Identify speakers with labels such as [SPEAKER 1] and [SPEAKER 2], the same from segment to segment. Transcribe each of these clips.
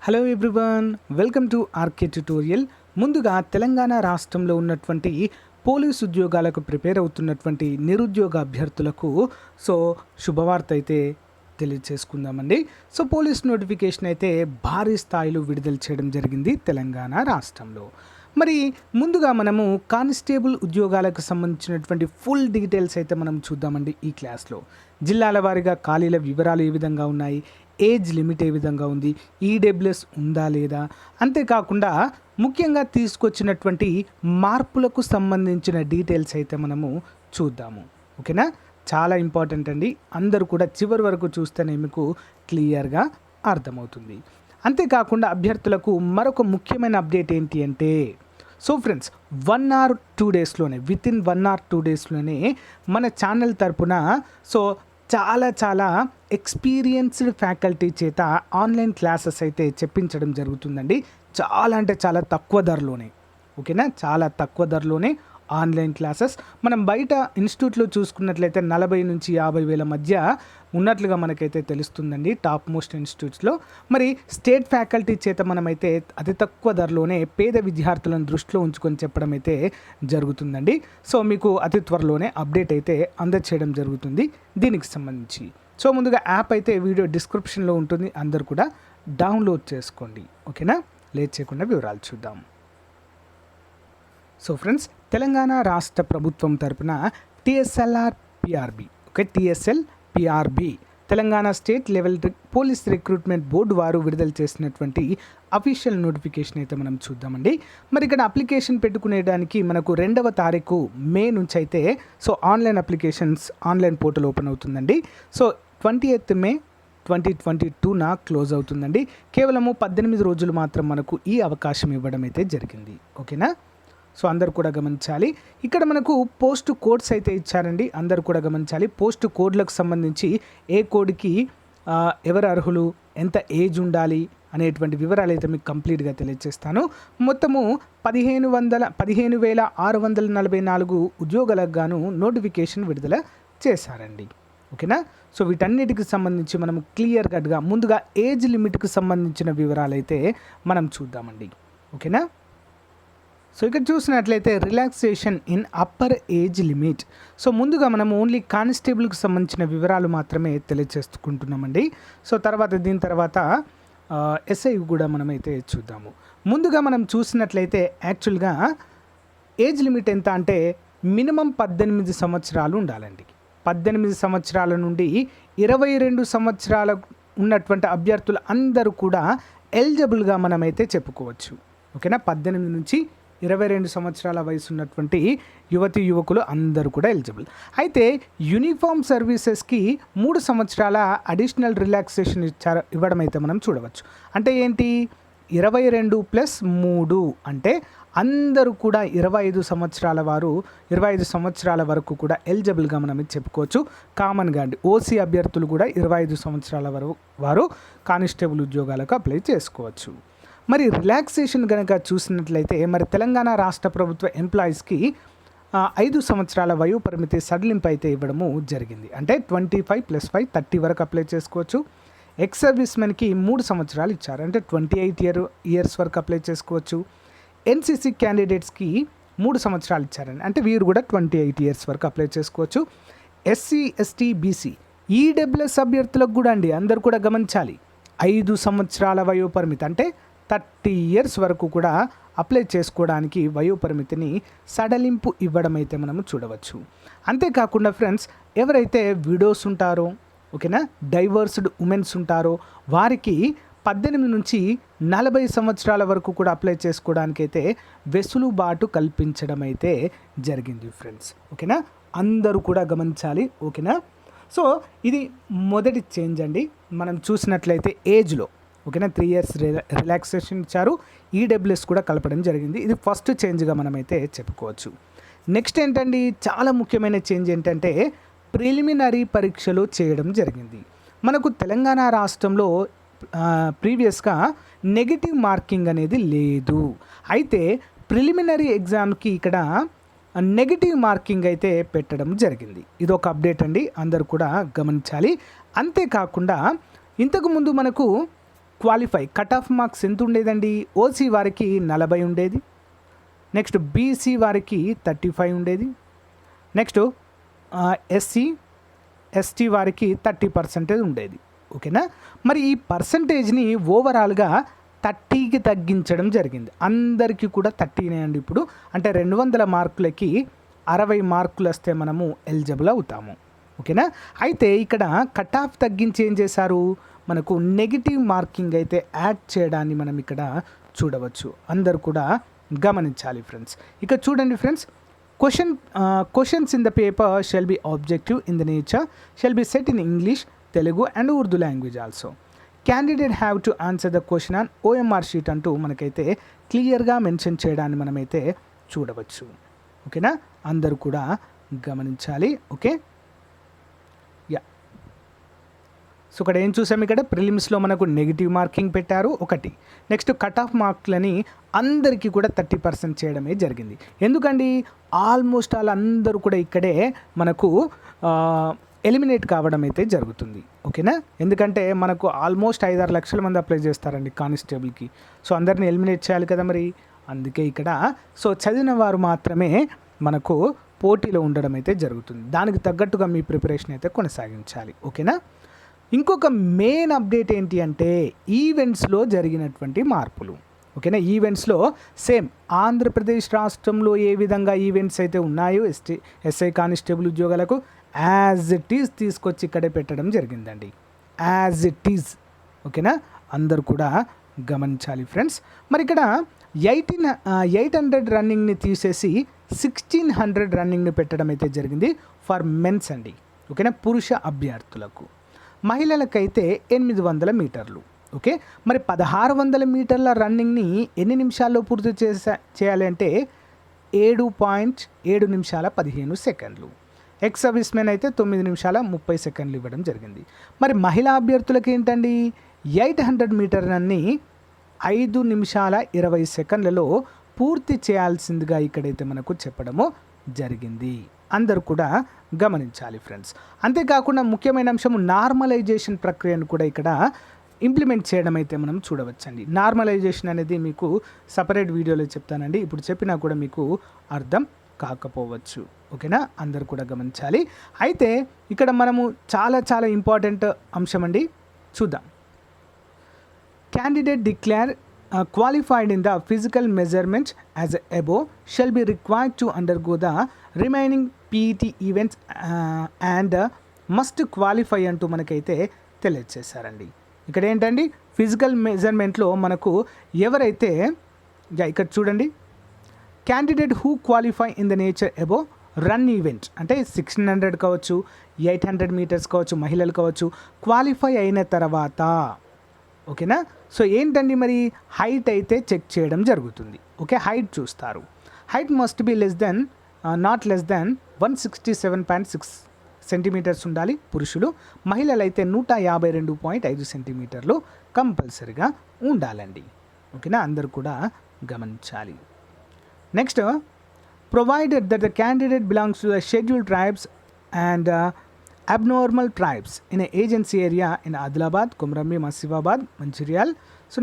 [SPEAKER 1] Hello everyone, welcome to RK tutorial. ముందుగా తెలంగాణ రాష్ట్రంలో ఉన్నటువంటి పోలీస్ ఉద్యోగాలకు ప్రిపేర్ అవుతున్నటువంటి నిరుద్యోగ అభ్యర్థులకు శుభవార్త అయితే తెలియచేసుకుందామండి. పోలీస్ నోటిఫికేషన్ అయితే భారీ స్థాయిలో విడుదల చేయడం జరిగింది తెలంగాణ రాష్ట్రంలో. మరి ముందుగా మనము కానిస్టేబుల్ ఉద్యోగాలకు సంబంధించినటువంటి ఫుల్ డీటెయిల్స్ అయితే మనం చూద్దామండి ఈ క్లాస్లో. జిల్లాల వారీగా ఖాళీల వివరాలు ఏ విధంగా ఉన్నాయి, ఏజ్ లిమిట్ ఏ విధంగా ఉంది, ఈడబ్ల్యూఎస్ ఉందా లేదా, అంతేకాకుండా ముఖ్యంగా తీసుకొచ్చినటువంటి మార్పులకు సంబంధించిన డీటెయిల్స్ అయితే మనము చూద్దాము. ఓకేనా, చాలా ఇంపార్టెంట్ అండి. అందరూ కూడా చివరి వరకు చూస్తేనే మీకు క్లియర్గా అర్థమవుతుంది. అంతేకాకుండా అభ్యర్థులకు మరొక ముఖ్యమైన అప్డేట్ ఏంటి అంటే ఫ్రెండ్స్, 1 or 2 డేస్లోనే వితిన్ 1 or 2 డేస్లోనే మన ఛానల్ తరపున చాలా ఎక్స్పీరియన్స్డ్ ఫ్యాకల్టీ చేత ఆన్లైన్ క్లాసెస్ అయితే చెప్పించడం జరుగుతుందండి. చాలా అంటే చాలా తక్కువ ధరలోనే. ఓకేనా, చాలా తక్కువ ధరలోనే ఆన్లైన్ క్లాసెస్. మనం బయట ఇన్స్టిట్యూట్లో చూసుకున్నట్లయితే 40 నుంచి 50 వేల మధ్య ఉన్నట్లుగా మనకైతే తెలుస్తుందండి టాప్ మోస్ట్ ఇన్స్టిట్యూట్స్లో. మరి స్టేట్ ఫ్యాకల్టీ చేత మనమైతే అతి తక్కువ ధరలోనే పేద విద్యార్థులను దృష్టిలో ఉంచుకొని చెప్పడం అయితే జరుగుతుందండి. మీకు అతి త్వరలోనే అప్డేట్ అయితే అందచేయడం జరుగుతుంది దీనికి సంబంధించి. ముందుగా యాప్ అయితే వీడియో డిస్క్రిప్షన్లో ఉంటుంది, అందరూ కూడా డౌన్లోడ్ చేసుకోండి. ఓకేనా, లేట్ చేయకుండా వివరాలు చూద్దాం. తెలంగాణ రాష్ట్ర ప్రభుత్వం తరపున Tslprb, Tslprb Telangana state level police recruitment board వారు విడుదల చేసినటువంటి అఫీషియల్ నోటిఫికేషన్ అయితే మనం చూద్దామండి. మరి ఇక్కడ అప్లికేషన్ పెట్టుకునేదానికి మనకు 2వ తారీఖు మే నుంచి అయితే online applications online portal open అవుతుందండి. 28th మే 2022 క్లోజ్ అవుతుందండి. కేవలము 18 రోజులు మాత్రం మనకు ఈ అవకాశం ఇవ్వడం అయితే జరిగింది. ఓకేనా, అందరు కూడా గమనించాలి. ఇక్కడ మనకు పోస్ట్ కోడ్స్ అయితే ఇచ్చారండి, అందరు కూడా గమనించాలి. పోస్ట్ కోడ్లకు సంబంధించి ఏ కోడ్కి ఎవరు అర్హులు, ఎంత ఏజ్ ఉండాలి అనేటువంటి వివరాలు అయితే మీకు కంప్లీట్గా తెలియజేస్తాను. మొత్తము 15,644 ఉద్యోగాలకు గాను నోటిఫికేషన్ విడుదల చేశారండి. ఓకేనా, వీటన్నిటికి సంబంధించి మనం క్లియర్ కట్గా ముందుగా ఏజ్ లిమిట్కి సంబంధించిన వివరాలు అయితే మనం చూద్దామండి. ఓకేనా, ఇక్కడ చూసినట్లయితే relaxation in upper age limit. ముందుగా మనం ఓన్లీ కానిస్టేబుల్కి సంబంధించిన వివరాలు మాత్రమే తెలియచేసుకుంటున్నామండి. దీని తర్వాత ఎస్ఐ కూడా మనమైతే చూద్దాము. ముందుగా మనం చూసినట్లయితే యాక్చువల్గా ఏజ్ లిమిట్ ఎంత అంటే మినిమం 18 సంవత్సరాలు ఉండాలండి. 18 సంవత్సరాల నుండి 22 సంవత్సరాల ఉన్నటువంటి అభ్యర్థులు అందరూ కూడా ఎలిజిబుల్గా మనమైతే చెప్పుకోవచ్చు. ఓకేనా, 18 నుంచి 22 సంవత్సరాల వయసు ఉన్నటువంటి యువతి యువకులు అందరూ కూడా ఎలిజిబుల్. అయితే యూనిఫామ్ సర్వీసెస్కి 3 సంవత్సరాల అడిషనల్ రిలాక్సేషన్ ఇవ్వడం అయితే మనం చూడవచ్చు. అంటే ఏంటి, 22 + 3 అంటే అందరూ కూడా 25 సంవత్సరాల వారు 25 సంవత్సరాల వరకు కూడా ఎలిజిబుల్గా మనం చెప్పుకోవచ్చు. కామన్గా అండి ఓసీ అభ్యర్థులు కూడా 25 సంవత్సరాల వరకు వారు కానిస్టేబుల్ ఉద్యోగాలకు అప్లై చేసుకోవచ్చు. మరి రిలాక్సేషన్ కనుక చూసినట్లయితే మరి తెలంగాణ రాష్ట్ర ప్రభుత్వ ఎంప్లాయీస్కి 5 సంవత్సరాల వయో పరిమితి సడలింపు అయితే ఇవ్వడము జరిగింది. అంటే 25 + 5 30 వరకు అప్లై చేసుకోవచ్చు. ఎక్స్ సర్వీస్ మెన్కి 3 సంవత్సరాలు ఇచ్చారు, అంటే 28 ఇయర్స్ వరకు అప్లై చేసుకోవచ్చు. ఎన్సీసీ క్యాండిడేట్స్కి 3 సంవత్సరాలు ఇచ్చారండి, అంటే వీరు కూడా 28 ఇయర్స్ వరకు అప్లై చేసుకోవచ్చు. ఎస్సీ ఎస్టీ బీసీ ఈడబ్ల్యూఎస్ అభ్యర్థులకు కూడా అండి, అందరు కూడా గమనించాలి, 5 సంవత్సరాల వయో పరిమితి అంటే 30 ఇయర్స్ వరకు కూడా అప్లై చేసుకోవడానికి వయోపరిమితిని సడలింపు ఇవ్వడం అయితే మనము చూడవచ్చు. అంతేకాకుండా ఫ్రెండ్స్, ఎవరైతే విడోస్ ఉంటారో, ఓకేనా, డైవర్స్డ్ ఉమెన్స్ ఉంటారో వారికి 18 నుంచి 40 సంవత్సరాల వరకు కూడా అప్లై చేసుకోవడానికి అయితే వెసులుబాటు కల్పించడం అయితే జరిగింది ఫ్రెండ్స్. ఓకేనా, అందరూ కూడా గమనించాలి. ఓకేనా, ఇది మొదటి చేంజ్ అండి. మనం చూసినట్లయితే ఏజ్లో ఓకేనా 3 ఇయర్స్ రిలాక్సేషన్ ఇచ్చారు, ఈడబ్ల్యూఎస్ కూడా కలపడం జరిగింది. ఇది ఫస్ట్ చేంజ్గా మనమైతే చెప్పుకోవచ్చు. నెక్స్ట్ ఏంటండి, చాలా ముఖ్యమైన చేంజ్ ఏంటంటే ప్రిలిమినరీ పరీక్షలు చేయడం జరిగింది. మనకు తెలంగాణ రాష్ట్రంలో ప్రీవియస్గా నెగిటివ్ మార్కింగ్ అనేది లేదు. అయితే ప్రిలిమినరీ ఎగ్జామ్కి ఇక్కడ నెగిటివ్ మార్కింగ్ అయితే పెట్టడం జరిగింది. ఇది ఒక అప్డేట్ అండి, అందరూ కూడా గమనించాలి. అంతేకాకుండా ఇంతకుముందు మనకు క్వాలిఫై కట్ ఆఫ్ మార్క్స్ ఎంత ఉండేదండి? ఓసీ వారికి 40 ఉండేది. నెక్స్ట్ బీసీ వారికి 35 ఉండేది. నెక్స్ట్ ఎస్సీ ఎస్టీ వారికి 30% ఉండేది. ఓకేనా? మరి ఈ పర్సంటేజ్ని ఓవరాల్గా 30కి తగ్గించడం జరిగింది. అందరికీ కూడా 30నే అండి ఇప్పుడు. అంటే 200 మార్కులకి 60 మార్కులు వస్తే మనము ఎలిజిబుల్ అవుతాము. ఓకేనా? అయితే ఇక్కడ కట్ ఆఫ్ తగ్గించి ఏం చేశారు, మనకు నెగిటివ్ మార్కింగ్ అయితే యాడ్ చేయడాన్ని మనం ఇక్కడ చూడవచ్చు. అందరు కూడా గమనించాలి ఫ్రెండ్స్. ఇక చూడండి friends, questions in the paper shall be objective in the nature, shall be set in English, Telugu and Urdu language also. Candidate have to answer the question on OMR sheet అంటూ మనకైతే క్లియర్గా మెన్షన్ చేయడాన్ని మనమైతే చూడవచ్చు. ఓకేనా? అందరూ కూడా గమనించాలి. Okay, yeah. సో ఇక్కడ ఏం చూసాం, ఇక్కడ ప్రిలిమ్స్లో మనకు నెగిటివ్ మార్కింగ్ పెట్టారు ఒకటి. నెక్స్ట్ కట్ ఆఫ్ మార్క్లని అందరికీ కూడా 30% చేయడమే జరిగింది. ఎందుకండి, ఆల్మోస్ట్ అందరూ కూడా ఇక్కడే మనకు ఎలిమినేట్ కావడం అయితే జరుగుతుంది. ఓకేనా? ఎందుకంటే మనకు ఆల్మోస్ట్ 5-6 లక్షల మంది అప్లై చేస్తారండి కానిస్టేబుల్కి. సో అందరిని ఎలిమినేట్ చేయాలి కదా మరి. అందుకే ఇక్కడ సో చదివిన వారు మాత్రమే మనకు పోటీలో ఉండడం అయితే జరుగుతుంది. దానికి తగ్గట్టుగా మీ ప్రిపరేషన్ అయితే కొనసాగించాలి. ఓకేనా? ఇంకొక మెయిన్ అప్డేట్ ఏంటి అంటే ఈవెంట్స్లో జరిగినటువంటి మార్పులు. ఓకేనా? ఈవెంట్స్లో సేమ్ ఆంధ్రప్రదేశ్ రాష్ట్రంలో ఏ విధంగా ఈవెంట్స్ అయితే ఉన్నాయో ఎస్ఐ కానిస్టేబుల్ ఉద్యోగాలకు యాజ్ ఇట్ ఈజ్ తీసుకొచ్చి ఇక్కడే పెట్టడం జరిగిందండి. As it is. ఓకేనా? అందరు కూడా గమనించాలి ఫ్రెండ్స్. మరి ఇక్కడ 800 రన్నింగ్ని తీసేసి 1600 రన్నింగ్ని పెట్టడం అయితే జరిగింది ఫర్ మెన్స్ అండి. ఓకేనా? పురుష అభ్యర్థులకు. మహిళలకైతే 800 మీటర్లు. ఓకే, మరి 1600 మీటర్ల రన్నింగ్ని ఎన్ని నిమిషాల్లో పూర్తి చేయాలి అంటే 7.7 నిమిషాల 15 సెకండ్లు. ఎక్స్ సర్వీస్మెన్ అయితే 9 నిమిషాల 30 సెకండ్లు ఇవ్వడం జరిగింది. మరి మహిళా అభ్యర్థులకి ఏంటండి, 800 మీటర్ రన్ని 5 నిమిషాల 20 సెకండ్లలో పూర్తి చేయాల్సిందిగా ఇక్కడైతే మనకు చెప్పడము జరిగింది. అందరూ కూడా గమనించాలి ఫ్రెండ్స్. అంతేకాకుండా ముఖ్యమైన అంశము నార్మలైజేషన్ ప్రక్రియను కూడా ఇక్కడ ఇంప్లిమెంట్ చేయడం అయితే మనం చూడవచ్చండి. నార్మలైజేషన్ అనేది మీకు సపరేట్ వీడియోలో చెప్తానండి. ఇప్పుడు చెప్పినా కూడా మీకు అర్థం కాకపోవచ్చు. ఓకేనా? అందరు కూడా గమనించాలి. అయితే ఇక్కడ మనము చాలా ఇంపార్టెంట్ అంశం అండి, చూద్దాం. Candidate declare qualified in the physical measurements as above shall be required to undergo the remaining PET events and must qualify అంటూ మనకైతే తెలియజేశారండి. ఇక్కడ ఏంటండి, ఫిజికల్ మెజర్మెంట్లో మనకు ఎవరైతే ఇక్కడ చూడండి, candidate who qualify in the nature above run event అంటే 1600 కావచ్చు, 800 మీటర్స్ కావచ్చు, మహిళలు కావచ్చు, క్వాలిఫై అయిన తర్వాత ఓకేనా. సో ఏంటండి మరి హైట్ అయితే చెక్ చేయడం జరుగుతుంది. ఓకే, హైట్ చూస్తారు. Height must be not less than 167.6 centimetres ఉండాలి పురుషులు. మహిళలు అయితే 152.5 సెంటీమీటర్లు కంపల్సరిగా ఉండాలండి. ఓకేనా, అందరూ కూడా గమనించాలి. Next, provided that the candidate belongs to the scheduled tribes and abnormal tribes in an agency area in Adilabad, Kumrambi, Masivabad, Mancherial,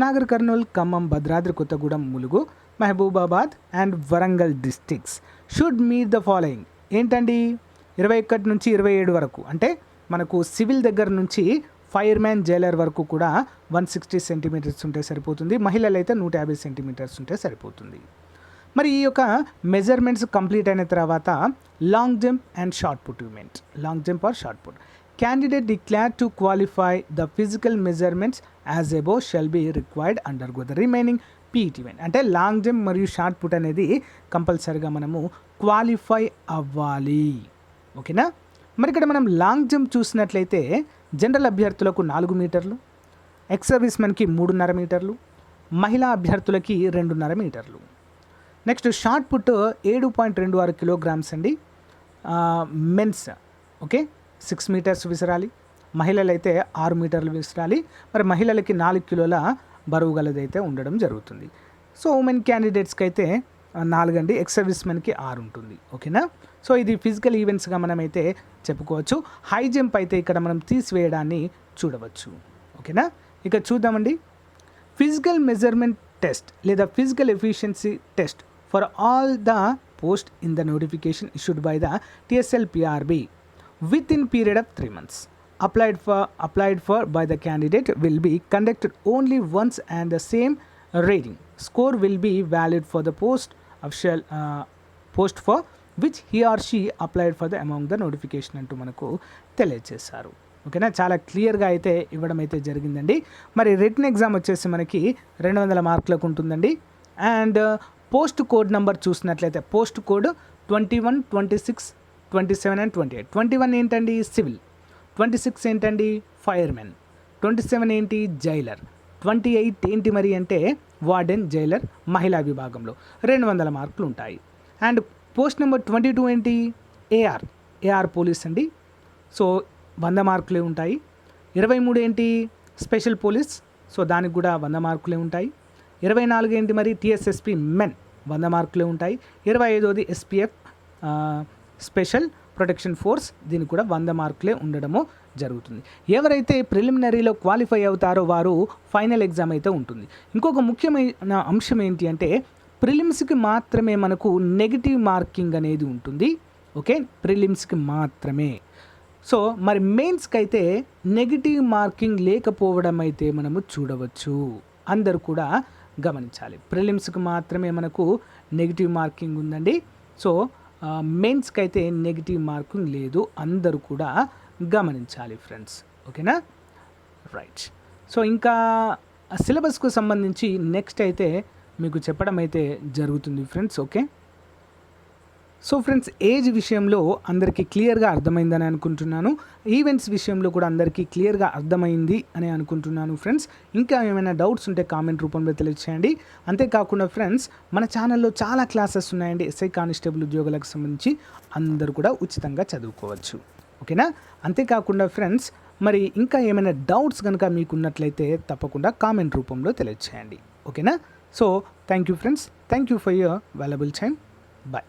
[SPEAKER 1] Nagar Karnool, Khammam, Bhadradri, Kottagudem, Mulugu, Mahbubabad and Warangal districts should meet the following. ఏంటండి, 21 నుంచి 27 వరకు అంటే మనకు civil దగ్గర నుంచి fireman Jailer వరకు కూడా 160 centimetres ఉంటే సరిపోతుంది. మహిళలు అయితే 150 సెంటీమీటర్స్ ఉంటే సరిపోతుంది. మరి ఈ యొక్క మెజర్మెంట్స్ కంప్లీట్ అయిన తర్వాత long jump and shot put event, long jump or shot put, candidate declare to qualify the physical measurements as above shall be required undergo the remaining PET event. అంటే long jump మరియు shot put అనేది కంపల్సరీగా మనము qualify అవ్వాలి. ఓకేనా. మరి ఇక్కడ మనం లాంగ్ జంప్ చూసినట్లయితే జనరల్ అభ్యర్థులకు 4 మీటర్లు, ఎక్స్ సర్వీస్మెన్కి 3.5 మీటర్లు, మహిళా అభ్యర్థులకి 2.5 మీటర్లు. నెక్స్ట్ షార్ట్ పుట్ 7.26 కిలోగ్రామ్స్ అండి, మెన్స్. ఓకే, 6 మీటర్స్ విసరాలి. మహిళలు అయితే 6 మీటర్లు విసరాలి. మరి మహిళలకి 4 కిలోల బరువు గలదైతే ఉండడం జరుగుతుంది. సో ఉమెన్ క్యాండిడేట్స్కి అయితే 4 అండి, ఎక్స్ సర్వీస్మెన్కి 6 ఉంటుంది. ఓకేనా. సో ఇది ఫిజికల్ ఈవెంట్స్గా మనమైతే చెప్పుకోవచ్చు. హై జంప్ అయితే ఇక్కడ మనం తీసివేయడాన్ని చూడవచ్చు. ఓకేనా. ఇక చూద్దామండి ఫిజికల్ మెజర్మెంట్ టెస్ట్ లేదా physical efficiency test for all the post in the notification issued by the TSLPRB with in period of 3 months applied for by the candidate will be conducted only once and the same rating score will be valid for the post for which he or she applied for the among the notification అంటూ మనకు తెలియజేశారు. ఓకేనా, చాలా క్లియర్గా అయితే ఇవ్వడం అయితే జరిగిందండి. మరి రిటన్ ఎగ్జామ్ వచ్చేసి మనకి 200 మార్కులకు ఉంటుందండి. అండ్ పోస్ట్ కోడ్ నెంబర్ చూసినట్లయితే పోస్ట్ కోడ్ 21, 26, 27 అండ్ 28. 21 ఏంటండి సివిల్, 26 ఏంటండి ఫైర్మెన్, 27 ఏంటి జైలర్, 28 ఏంటి మరి అంటే వార్డెన్ జైలర్ మహిళా విభాగంలో 200 మార్కులు ఉంటాయి. అండ్ పోస్ట్ నెంబర్ 22 ఏంటి ఏఆర్ పోలీస్ అండి, సో 100 మార్కులే ఉంటాయి. 23 ఏంటి స్పెషల్ పోలీస్, సో దానికి కూడా 100 మార్కులే ఉంటాయి. 24 ఏంటి మరి TSSP మెన్ 100 మార్కులే ఉంటాయి. 25ది SPF స్పెషల్ ప్రొటెక్షన్ ఫోర్స్, దీనికి కూడా 100 మార్కులే ఉండడము జరుగుతుంది. ఎవరైతే ప్రిలిమినరీలో క్వాలిఫై అవుతారో వారు ఫైనల్ ఎగ్జామ్ అయితే ఉంటుంది. ఇంకొక ముఖ్యమైన అంశం ఏంటి అంటే ప్రిలిమ్స్కి మాత్రమే మనకు నెగిటివ్ మార్కింగ్ అనేది ఉంటుంది. ఓకే, ప్రిలిమ్స్కి మాత్రమే. సో మరి మెయిన్స్కి అయితే నెగిటివ్ మార్కింగ్ లేకపోవడం అయితే మనము చూడవచ్చు. అందరూ కూడా గమనించాలి, ప్రిలిమ్స్కి మాత్రమే మనకు నెగిటివ్ మార్కింగ్ ఉందండి. సో మెయిన్స్కి అయితే నెగిటివ్ మార్కింగ్ లేదు, అందరూ కూడా గమనించాలి ఫ్రెండ్స్. ఓకేనా, రైట్. సో ఇంకా సిలబస్కు సంబంధించి నెక్స్ట్ అయితే మీకు చెప్పడం అయితే జరుగుతుంది friends. Okay, so friends age విషయంలో అందరికీ క్లియర్గా అర్థమైందని అనుకుంటున్నాను. ఈవెంట్స్ విషయంలో కూడా అందరికీ క్లియర్గా అర్థమైంది అని అనుకుంటున్నాను ఫ్రెండ్స్. ఇంకా ఏమైనా డౌట్స్ ఉంటే కామెంట్ రూపంలో తెలియచేయండి. అంతేకాకుండా ఫ్రెండ్స్ మన ఛానల్లో చాలా క్లాసెస్ ఉన్నాయండి. SI కానిస్టేబుల్ ఉద్యోగాలకు సంబంధించి అందరూ కూడా ఉచితంగా చదువుకోవచ్చు. ఓకేనా, అంతేకాకుండా ఫ్రెండ్స్ మరి ఇంకా ఏమైనా డౌట్స్ కనుక మీకు ఉన్నట్లయితే తప్పకుండా కామెంట్ రూపంలో తెలియచేయండి. ఓకేనా, so thank you friends, thank you for your valuable time. Bye.